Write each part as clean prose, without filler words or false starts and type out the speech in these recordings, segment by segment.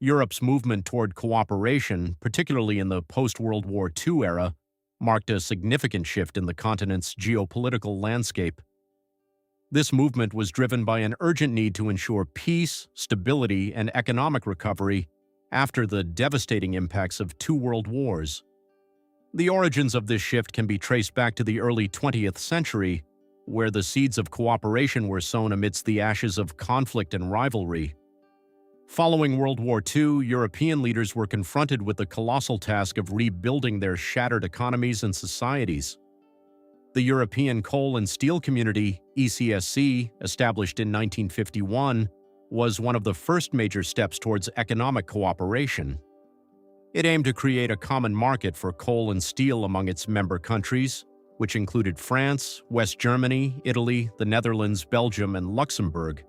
Europe's movement toward cooperation, particularly in the post-World War II era, marked a significant shift in the continent's geopolitical landscape. This movement was driven by an urgent need to ensure peace, stability, and economic recovery after the devastating impacts of two world wars. The origins of this shift can be traced back to the early 20th century, where the seeds of cooperation were sown amidst the ashes of conflict and rivalry. Following World War II, European leaders were confronted with the colossal task of rebuilding their shattered economies and societies. The European Coal and Steel Community, ECSC, established in 1951, was one of the first major steps towards economic cooperation. It aimed to create a common market for coal and steel among its member countries, which included France, West Germany, Italy, the Netherlands, Belgium, and Luxembourg.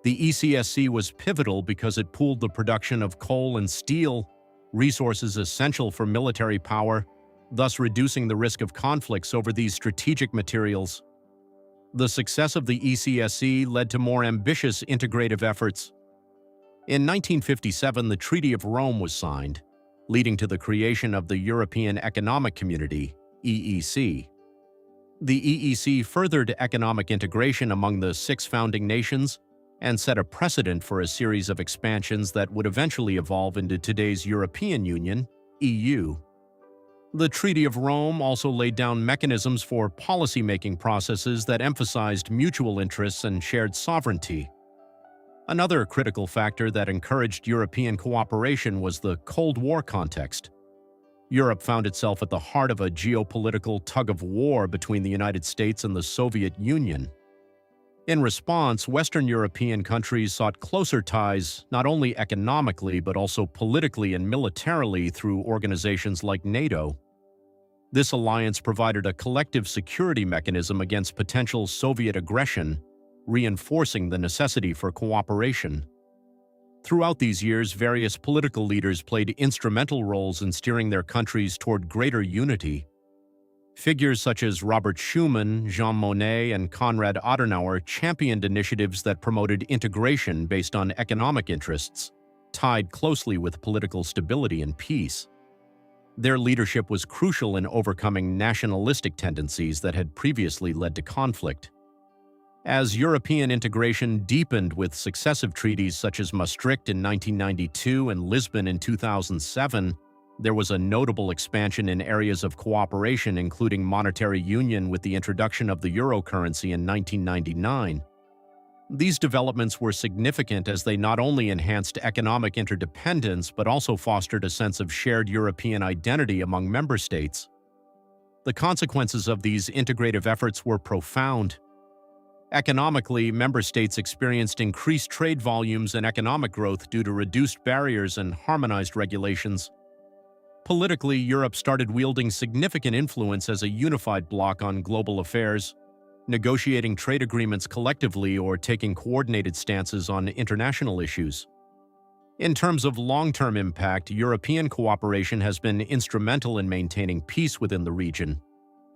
The ECSC was pivotal because it pooled the production of coal and steel, resources essential for military power, thus reducing the risk of conflicts over these strategic materials. The success of the ECSC led to more ambitious integrative efforts. In 1957, the Treaty of Rome was signed, leading to the creation of the European Economic Community, EEC. The EEC furthered economic integration among the six founding nations and set a precedent for a series of expansions that would eventually evolve into today's European Union, EU. The Treaty of Rome also laid down mechanisms for policy-making processes that emphasized mutual interests and shared sovereignty. Another critical factor that encouraged European cooperation was the Cold War context. Europe found itself at the heart of a geopolitical tug-of-war between the United States and the Soviet Union. In response, Western European countries sought closer ties not only economically but also politically and militarily through organizations like NATO. This alliance provided a collective security mechanism against potential Soviet aggression, reinforcing the necessity for cooperation. Throughout these years, various political leaders played instrumental roles in steering their countries toward greater unity. Figures such as Robert Schuman, Jean Monnet, and Konrad Adenauer championed initiatives that promoted integration based on economic interests, tied closely with political stability and peace. Their leadership was crucial in overcoming nationalistic tendencies that had previously led to conflict. As European integration deepened with successive treaties such as Maastricht in 1992 and Lisbon in 2007, there was a notable expansion in areas of cooperation, including monetary union with the introduction of the euro currency in 1999. These developments were significant as they not only enhanced economic interdependence but also fostered a sense of shared European identity among member states. The consequences of these integrative efforts were profound. Economically, member states experienced increased trade volumes and economic growth due to reduced barriers and harmonized regulations. Politically, Europe started wielding significant influence as a unified bloc on global affairs, negotiating trade agreements collectively or taking coordinated stances on international issues. In terms of long-term impact, European cooperation has been instrumental in maintaining peace within the region,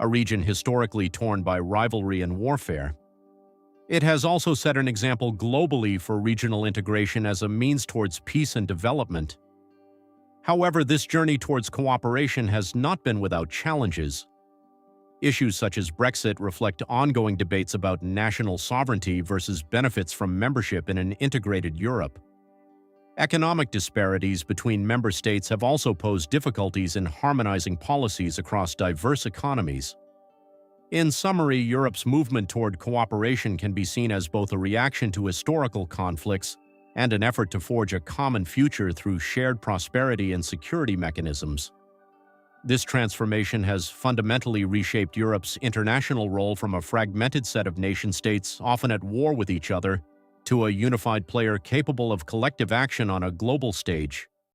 a region historically torn by rivalry and warfare. It has also set an example globally for regional integration as a means towards peace and development. However, this journey towards cooperation has not been without challenges. Issues such as Brexit reflect ongoing debates about national sovereignty versus benefits from membership in an integrated Europe. Economic disparities between member states have also posed difficulties in harmonizing policies across diverse economies. In summary, Europe's movement toward cooperation can be seen as both a reaction to historical conflicts and an effort to forge a common future through shared prosperity and security mechanisms. This transformation has fundamentally reshaped Europe's international role from a fragmented set of nation-states often at war with each other to a unified player capable of collective action on a global stage.